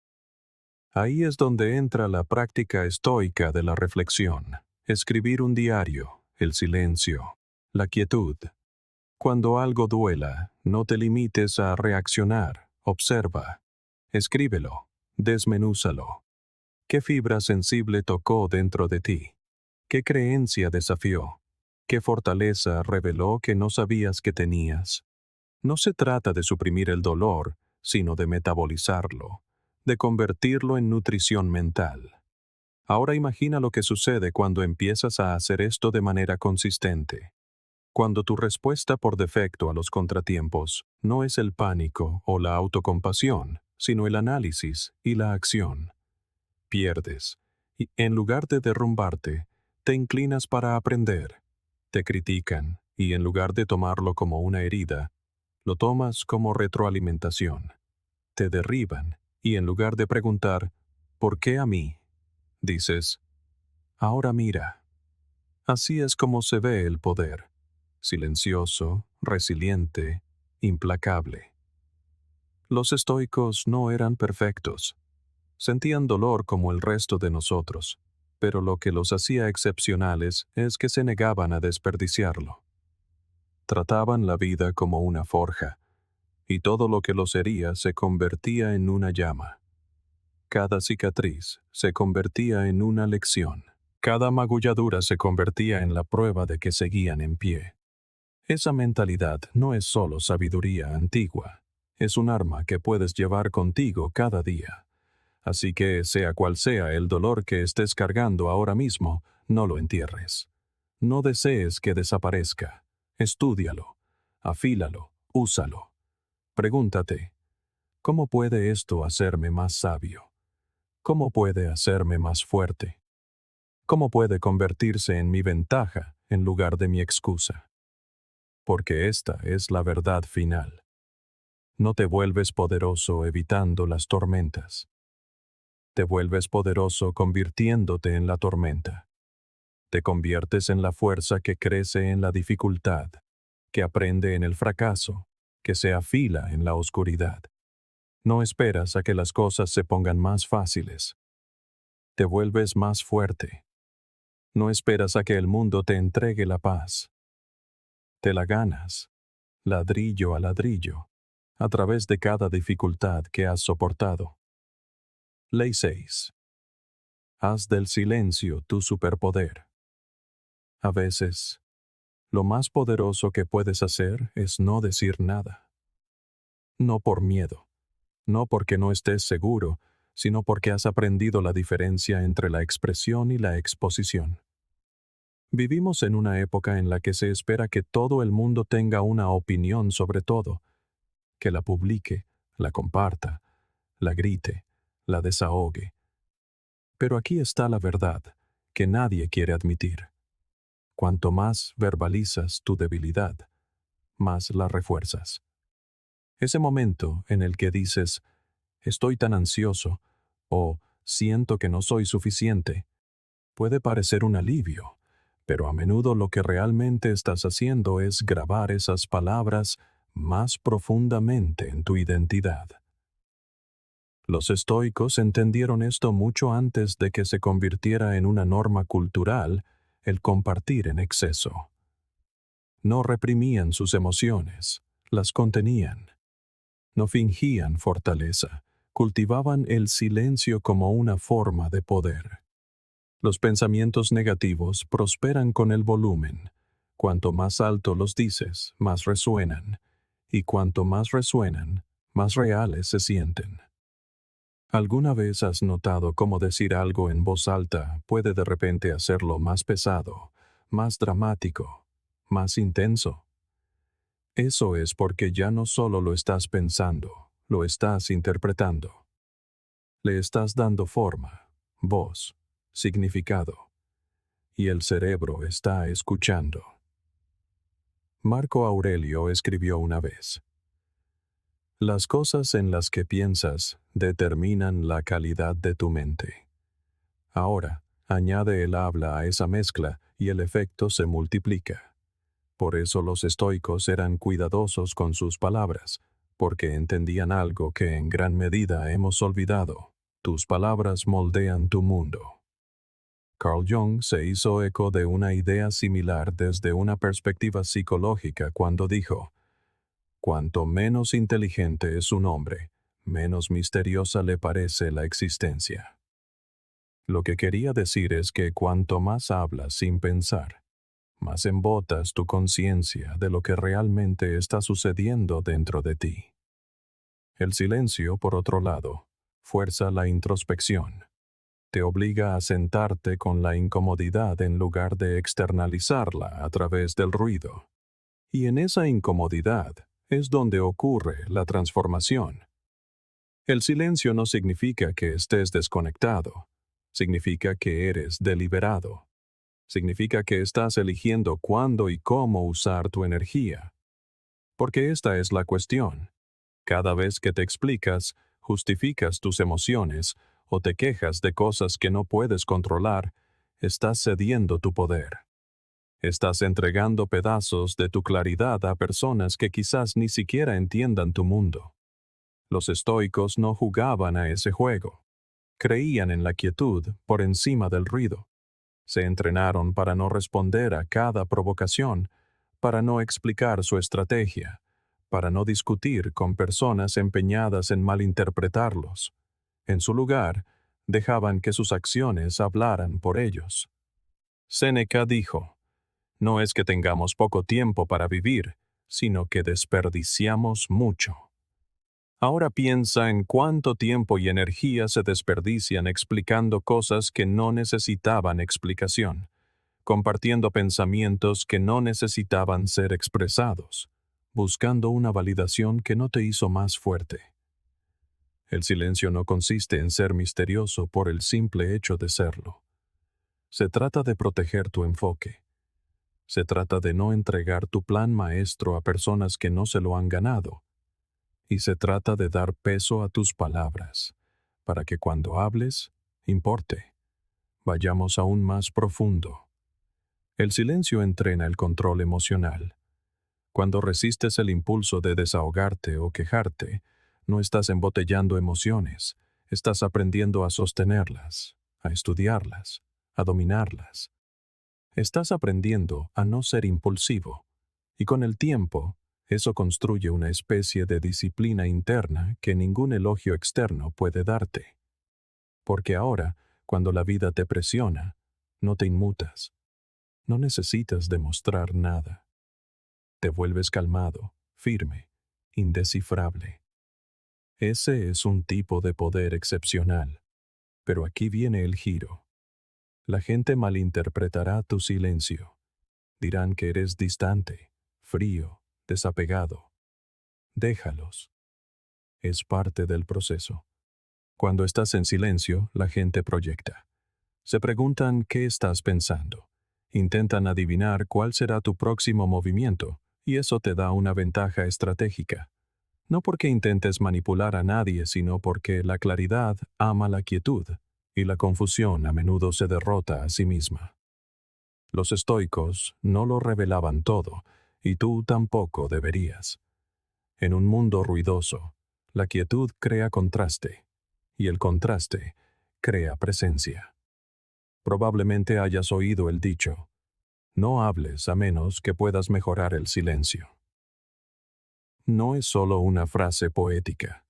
Ahí es donde entra la práctica estoica de la reflexión, escribir un diario, el silencio, la quietud. Cuando algo duela, no te limites a reaccionar, observa, escríbelo, desmenúzalo. ¿Qué fibra sensible tocó dentro de ti? ¿Qué creencia desafió? ¿Qué fortaleza reveló que no sabías que tenías? No se trata de suprimir el dolor, sino de metabolizarlo, de convertirlo en nutrición mental. Ahora imagina lo que sucede cuando empiezas a hacer esto de manera consistente. Cuando tu respuesta por defecto a los contratiempos no es el pánico o la autocompasión, sino el análisis y la acción. Pierdes, y en lugar de derrumbarte, te inclinas para aprender. Te critican, y en lugar de tomarlo como una herida, lo tomas como retroalimentación. Te derriban, y en lugar de preguntar, ¿por qué a mí?, dices, Ahora mira. Así es como se ve el poder. Silencioso, resiliente, implacable. Los estoicos no eran perfectos. Sentían dolor como el resto de nosotros, pero lo que los hacía excepcionales es que se negaban a desperdiciarlo. Trataban la vida como una forja, y todo lo que los hería se convertía en una llama. Cada cicatriz se convertía en una lección. Cada magulladura se convertía en la prueba de que seguían en pie. Esa mentalidad no es solo sabiduría antigua, es un arma que puedes llevar contigo cada día. Así que, sea cual sea el dolor que estés cargando ahora mismo, no lo entierres. No desees que desaparezca. Estúdialo, afílalo, úsalo. Pregúntate, ¿cómo puede esto hacerme más sabio? ¿Cómo puede hacerme más fuerte? ¿Cómo puede convertirse en mi ventaja en lugar de mi excusa? Porque esta es la verdad final. No te vuelves poderoso evitando las tormentas. Te vuelves poderoso convirtiéndote en la tormenta. Te conviertes en la fuerza que crece en la dificultad, que aprende en el fracaso, que se afila en la oscuridad. No esperas a que las cosas se pongan más fáciles. Te vuelves más fuerte. No esperas a que el mundo te entregue la paz. Te la ganas, ladrillo a ladrillo, a través de cada dificultad que has soportado. Ley 6. Haz del silencio tu superpoder. A veces, lo más poderoso que puedes hacer es no decir nada. No por miedo, no porque no estés seguro, sino porque has aprendido la diferencia entre la expresión y la exposición. Vivimos en una época en la que se espera que todo el mundo tenga una opinión sobre todo, que la publique, la comparta, la grite, la desahogue. Pero aquí está la verdad, que nadie quiere admitir. Cuanto más verbalizas tu debilidad, más la refuerzas. Ese momento en el que dices, estoy tan ansioso, o siento que no soy suficiente, puede parecer un alivio, pero a menudo lo que realmente estás haciendo es grabar esas palabras más profundamente en tu identidad. Los estoicos entendieron esto mucho antes de que se convirtiera en una norma cultural el compartir en exceso. No reprimían sus emociones, las contenían. No fingían fortaleza, cultivaban el silencio como una forma de poder. Los pensamientos negativos prosperan con el volumen. Cuanto más alto los dices, más resuenan, y cuanto más resuenan, más reales se sienten. ¿Alguna vez has notado cómo decir algo en voz alta puede de repente hacerlo más pesado, más dramático, más intenso? Eso es porque ya no solo lo estás pensando, lo estás interpretando. Le estás dando forma, voz, significado, y el cerebro está escuchando. Marco Aurelio escribió una vez: las cosas en las que piensas determinan la calidad de tu mente. Ahora, añade el habla a esa mezcla y el efecto se multiplica. Por eso los estoicos eran cuidadosos con sus palabras, porque entendían algo que en gran medida hemos olvidado. Tus palabras moldean tu mundo. Carl Jung se hizo eco de una idea similar desde una perspectiva psicológica cuando dijo: cuanto menos inteligente es un hombre, menos misteriosa le parece la existencia. Lo que quería decir es que cuanto más hablas sin pensar, más embotas tu conciencia de lo que realmente está sucediendo dentro de ti. El silencio, por otro lado, fuerza la introspección. Te obliga a sentarte con la incomodidad en lugar de externalizarla a través del ruido. Y en esa incomodidad es donde ocurre la transformación. El silencio no significa que estés desconectado, significa que eres deliberado. Significa que estás eligiendo cuándo y cómo usar tu energía. Porque esta es la cuestión. Cada vez que te explicas, justificas tus emociones o te quejas de cosas que no puedes controlar, estás cediendo tu poder. Estás entregando pedazos de tu claridad a personas que quizás ni siquiera entiendan tu mundo. Los estoicos no jugaban a ese juego. Creían en la quietud por encima del ruido. Se entrenaron para no responder a cada provocación, para no explicar su estrategia, para no discutir con personas empeñadas en malinterpretarlos. En su lugar, dejaban que sus acciones hablaran por ellos. Séneca dijo: no es que tengamos poco tiempo para vivir, sino que desperdiciamos mucho. Ahora piensa en cuánto tiempo y energía se desperdician explicando cosas que no necesitaban explicación, compartiendo pensamientos que no necesitaban ser expresados, buscando una validación que no te hizo más fuerte. El silencio no consiste en ser misterioso por el simple hecho de serlo. Se trata de proteger tu enfoque. Se trata de no entregar tu plan maestro a personas que no se lo han ganado. Y se trata de dar peso a tus palabras, para que cuando hables, importe. Vayamos aún más profundo. El silencio entrena el control emocional. Cuando resistes el impulso de desahogarte o quejarte, no estás embotellando emociones, estás aprendiendo a sostenerlas, a estudiarlas, a dominarlas. Estás aprendiendo a no ser impulsivo, y con el tiempo, eso construye una especie de disciplina interna que ningún elogio externo puede darte. Porque ahora, cuando la vida te presiona, no te inmutas. No necesitas demostrar nada. Te vuelves calmado, firme, indescifrable. Ese es un tipo de poder excepcional. Pero aquí viene el giro. La gente malinterpretará tu silencio. Dirán que eres distante, frío, desapegado. Déjalos. Es parte del proceso. Cuando estás en silencio, la gente proyecta. Se preguntan qué estás pensando. Intentan adivinar cuál será tu próximo movimiento, y eso te da una ventaja estratégica. No porque intentes manipular a nadie, sino porque la claridad ama la quietud, y la confusión a menudo se derrota a sí misma. Los estoicos no lo revelaban todo, y tú tampoco deberías. En un mundo ruidoso, la quietud crea contraste, y el contraste crea presencia. Probablemente hayas oído el dicho: no hables a menos que puedas mejorar el silencio. No es solo una frase poética,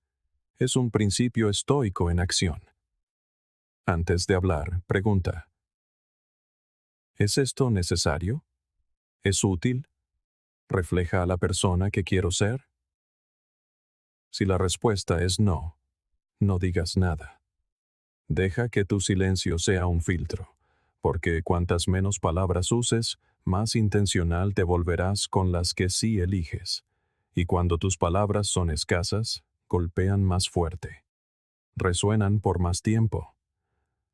es un principio estoico en acción. Antes de hablar, pregunta: ¿es esto necesario? ¿Es útil? ¿Refleja a la persona que quiero ser? Si la respuesta es no, no digas nada. Deja que tu silencio sea un filtro, porque cuantas menos palabras uses, más intencional te volverás con las que sí eliges. Y cuando tus palabras son escasas, golpean más fuerte. Resuenan por más tiempo.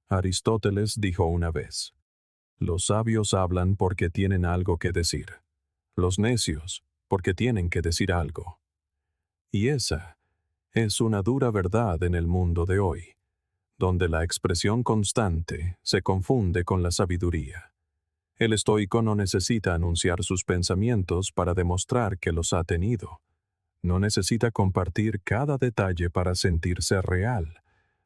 Aristóteles dijo una vez: los sabios hablan porque tienen algo que decir. Los necios, porque tienen que decir algo. Y esa es una dura verdad en el mundo de hoy, donde la expresión constante se confunde con la sabiduría. El estoico no necesita anunciar sus pensamientos para demostrar que los ha tenido. No necesita compartir cada detalle para sentirse real.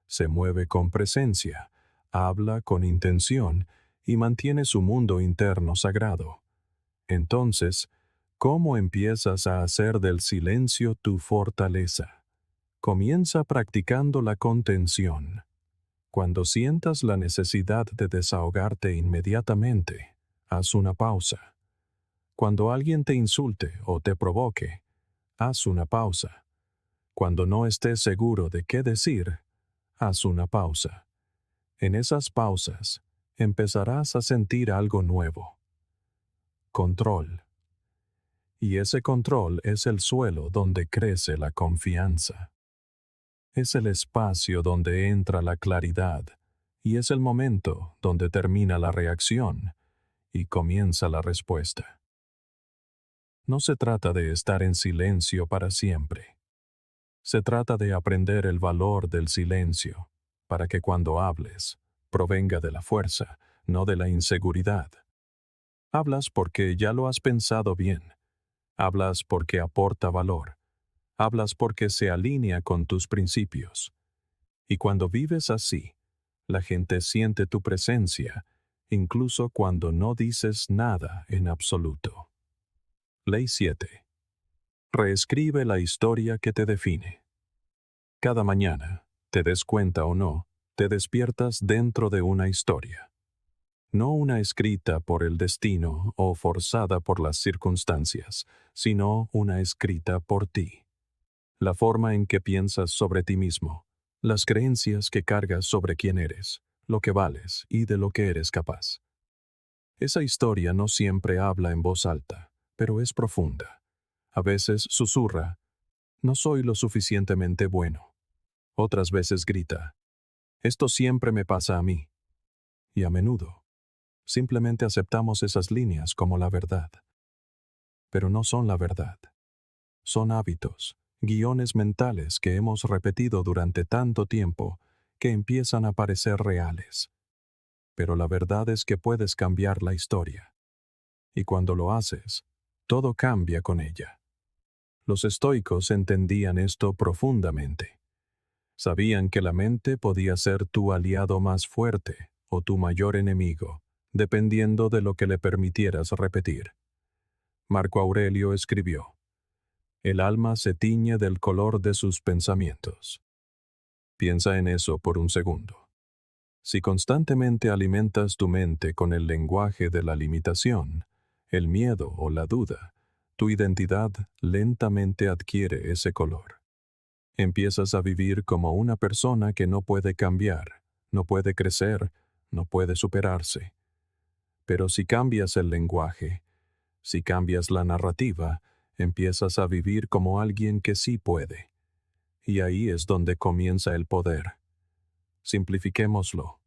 Se mueve con presencia, habla con intención y mantiene su mundo interno sagrado. Entonces, ¿cómo empiezas a hacer del silencio tu fortaleza? Comienza practicando la contención. Cuando sientas la necesidad de desahogarte inmediatamente, haz una pausa. Cuando alguien te insulte o te provoque, haz una pausa. Cuando no estés seguro de qué decir, haz una pausa. En esas pausas, empezarás a sentir algo nuevo. Control. Y ese control es el suelo donde crece la confianza. Es el espacio donde entra la claridad, y es el momento donde termina la reacción y comienza la respuesta. No se trata de estar en silencio para siempre. Se trata de aprender el valor del silencio, para que cuando hables, provenga de la fuerza, no de la inseguridad. Hablas porque ya lo has pensado bien. Hablas porque aporta valor. Hablas porque se alinea con tus principios. Y cuando vives así, la gente siente tu presencia, incluso cuando no dices nada en absoluto. Ley 7. Reescribe la historia que te define. Cada mañana, te des cuenta o no, te despiertas dentro de una historia. No una escrita por el destino o forzada por las circunstancias, sino una escrita por ti. La forma en que piensas sobre ti mismo, las creencias que cargas sobre quién eres, lo que vales y de lo que eres capaz. Esa historia no siempre habla en voz alta, pero es profunda. A veces susurra, no soy lo suficientemente bueno. Otras veces grita, esto siempre me pasa a mí. Y a menudo, simplemente aceptamos esas líneas como la verdad. Pero no son la verdad. Son hábitos, guiones mentales que hemos repetido durante tanto tiempo que empiezan a parecer reales. Pero la verdad es que puedes cambiar la historia. Y cuando lo haces, todo cambia con ella. Los estoicos entendían esto profundamente. Sabían que la mente podía ser tu aliado más fuerte o tu mayor enemigo, dependiendo de lo que le permitieras repetir. Marco Aurelio escribió, el alma se tiñe del color de sus pensamientos. Piensa en eso por un segundo. Si constantemente alimentas tu mente con el lenguaje de la limitación, el miedo o la duda, tu identidad lentamente adquiere ese color. Empiezas a vivir como una persona que no puede cambiar, no puede crecer, no puede superarse. Pero si cambias el lenguaje, si cambias la narrativa, empiezas a vivir como alguien que sí puede. Y ahí es donde comienza el poder. Simplifiquémoslo.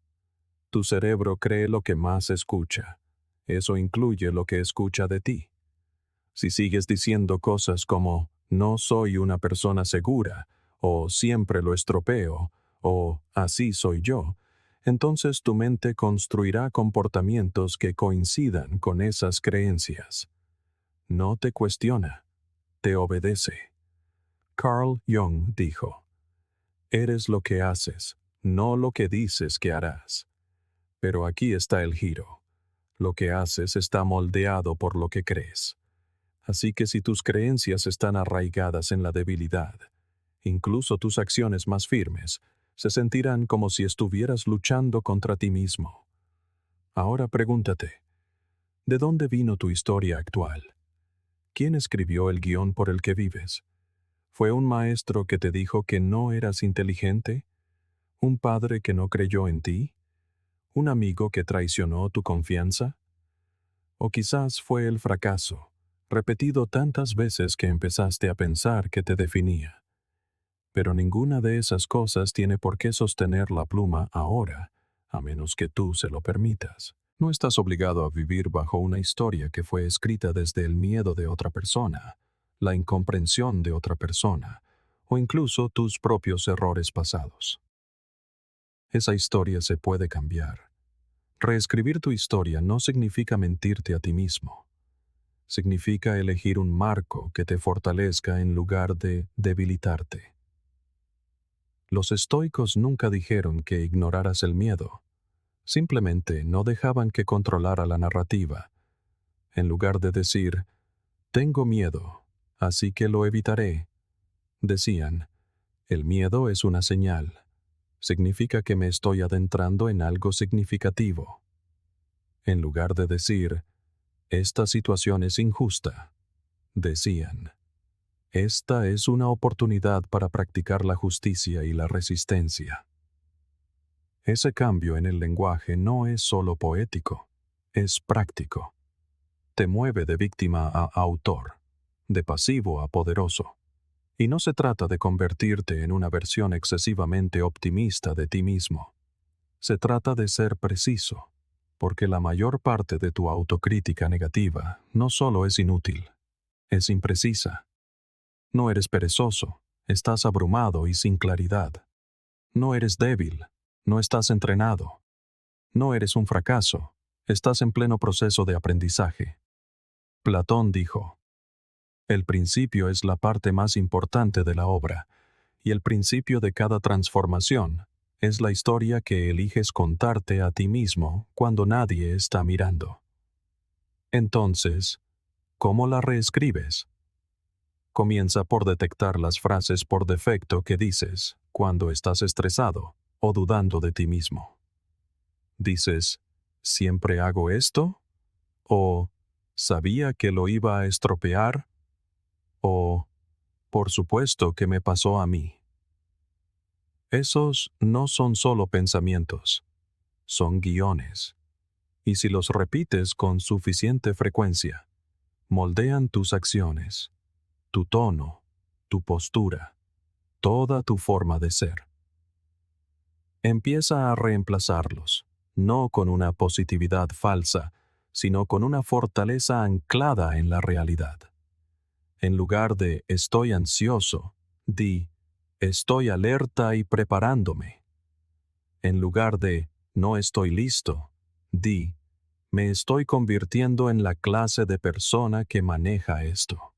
Tu cerebro cree lo que más escucha. Eso incluye lo que escucha de ti. Si sigues diciendo cosas como, no soy una persona segura, o siempre lo estropeo, o así soy yo, entonces tu mente construirá comportamientos que coincidan con esas creencias. No te cuestiona, te obedece. Carl Jung dijo, eres lo que haces, no lo que dices que harás. Pero aquí está el giro. Lo que haces está moldeado por lo que crees. Así que si tus creencias están arraigadas en la debilidad, incluso tus acciones más firmes se sentirán como si estuvieras luchando contra ti mismo. Ahora pregúntate, ¿de dónde vino tu historia actual? ¿Quién escribió el guión por el que vives? ¿Fue un maestro que te dijo que no eras inteligente? ¿Un padre que no creyó en ti? ¿Un amigo que traicionó tu confianza? O quizás fue el fracaso, repetido tantas veces que empezaste a pensar que te definía. Pero ninguna de esas cosas tiene por qué sostener la pluma ahora, a menos que tú se lo permitas. No estás obligado a vivir bajo una historia que fue escrita desde el miedo de otra persona, la incomprensión de otra persona, o incluso tus propios errores pasados. Esa historia se puede cambiar. Reescribir tu historia no significa mentirte a ti mismo. Significa elegir un marco que te fortalezca en lugar de debilitarte. Los estoicos nunca dijeron que ignoraras el miedo. Simplemente no dejaban que controlara la narrativa. En lugar de decir, tengo miedo, así que lo evitaré, decían, el miedo es una señal. Significa que me estoy adentrando en algo significativo. En lugar de decir, esta situación es injusta, decían, esta es una oportunidad para practicar la justicia y la resistencia. Ese cambio en el lenguaje no es solo poético, es práctico. Te mueve de víctima a autor, de pasivo a poderoso. Y no se trata de convertirte en una versión excesivamente optimista de ti mismo. Se trata de ser preciso, porque la mayor parte de tu autocrítica negativa no solo es inútil, es imprecisa. No eres perezoso, estás abrumado y sin claridad. No eres débil, no estás entrenado. No eres un fracaso. Estás en pleno proceso de aprendizaje. Platón dijo: el principio es la parte más importante de la obra, y el principio de cada transformación es la historia que eliges contarte a ti mismo cuando nadie está mirando. Entonces, ¿cómo la reescribes? Comienza por detectar las frases por defecto que dices cuando estás estresado o dudando de ti mismo. Dices, ¿siempre hago esto? ¿O sabía que lo iba a estropear? ¿O por supuesto que me pasó a mí? Esos no son solo pensamientos, son guiones. Y si los repites con suficiente frecuencia, moldean tus acciones, tu tono, tu postura, toda tu forma de ser. Empieza a reemplazarlos, no con una positividad falsa, sino con una fortaleza anclada en la realidad. En lugar de estoy ansioso, di estoy alerta y preparándome. En lugar de no estoy listo, di me estoy convirtiendo en la clase de persona que maneja esto.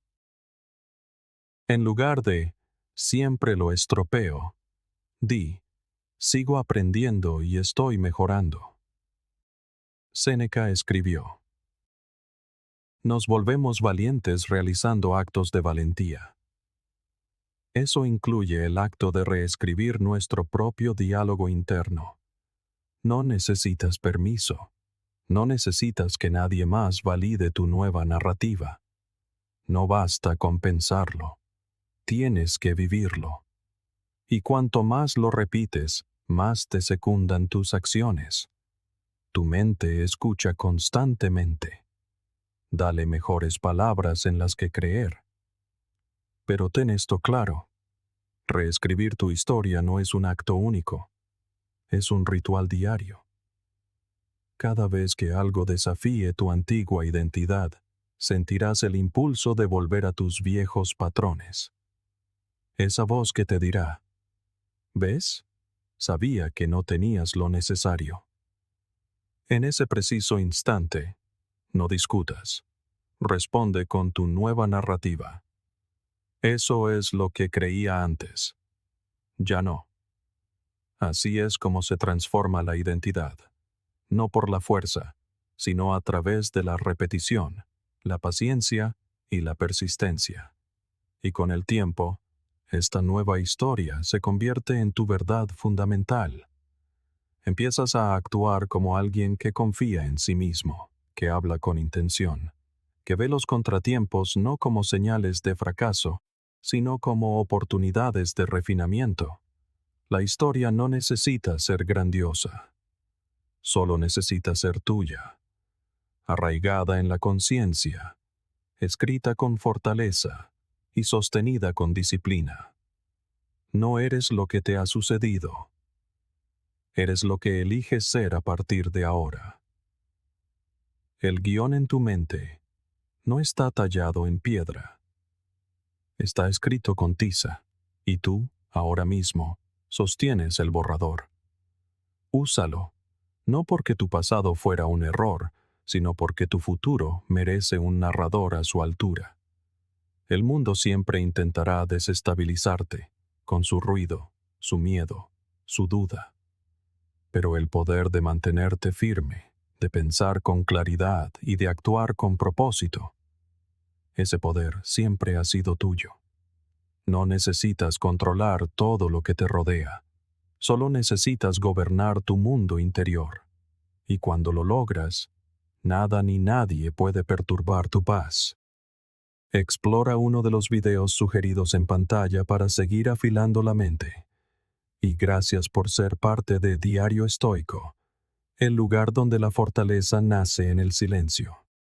En lugar de siempre lo estropeo, di sigo aprendiendo y estoy mejorando. Séneca escribió: nos volvemos valientes realizando actos de valentía. Eso incluye el acto de reescribir nuestro propio diálogo interno. No necesitas permiso. No necesitas que nadie más valide tu nueva narrativa. No basta con pensarlo. Tienes que vivirlo. Y cuanto más lo repites, más te secundan tus acciones. Tu mente escucha constantemente. Dale mejores palabras en las que creer. Pero ten esto claro. Reescribir tu historia no es un acto único. Es un ritual diario. Cada vez que algo desafíe tu antigua identidad, sentirás el impulso de volver a tus viejos patrones. Esa voz que te dirá: ¿ves? Sabía que no tenías lo necesario. En ese preciso instante, no discutas. Responde con tu nueva narrativa. Eso es lo que creía antes. Ya no. Así es como se transforma la identidad. No por la fuerza, sino a través de la repetición, la paciencia y la persistencia. Y con el tiempo, esta nueva historia se convierte en tu verdad fundamental. Empiezas a actuar como alguien que confía en sí mismo, que habla con intención, que ve los contratiempos no como señales de fracaso, sino como oportunidades de refinamiento. La historia no necesita ser grandiosa. Solo necesita ser tuya, arraigada en la conciencia, escrita con fortaleza y sostenida con disciplina. No eres lo que te ha sucedido. Eres lo que eliges ser a partir de ahora. El guión en tu mente no está tallado en piedra. Está escrito con tiza, y tú, ahora mismo, sostienes el borrador. Úsalo, no porque tu pasado fuera un error, sino porque tu futuro merece un narrador a su altura. El mundo siempre intentará desestabilizarte, con su ruido, su miedo, su duda. Pero el poder de mantenerte firme, de pensar con claridad y de actuar con propósito, ese poder siempre ha sido tuyo. No necesitas controlar todo lo que te rodea. Solo necesitas gobernar tu mundo interior. Y cuando lo logras, nada ni nadie puede perturbar tu paz. Explora uno de los videos sugeridos en pantalla para seguir afilando la mente. Y gracias por ser parte de Diario Estoico, el lugar donde la fortaleza nace en el silencio.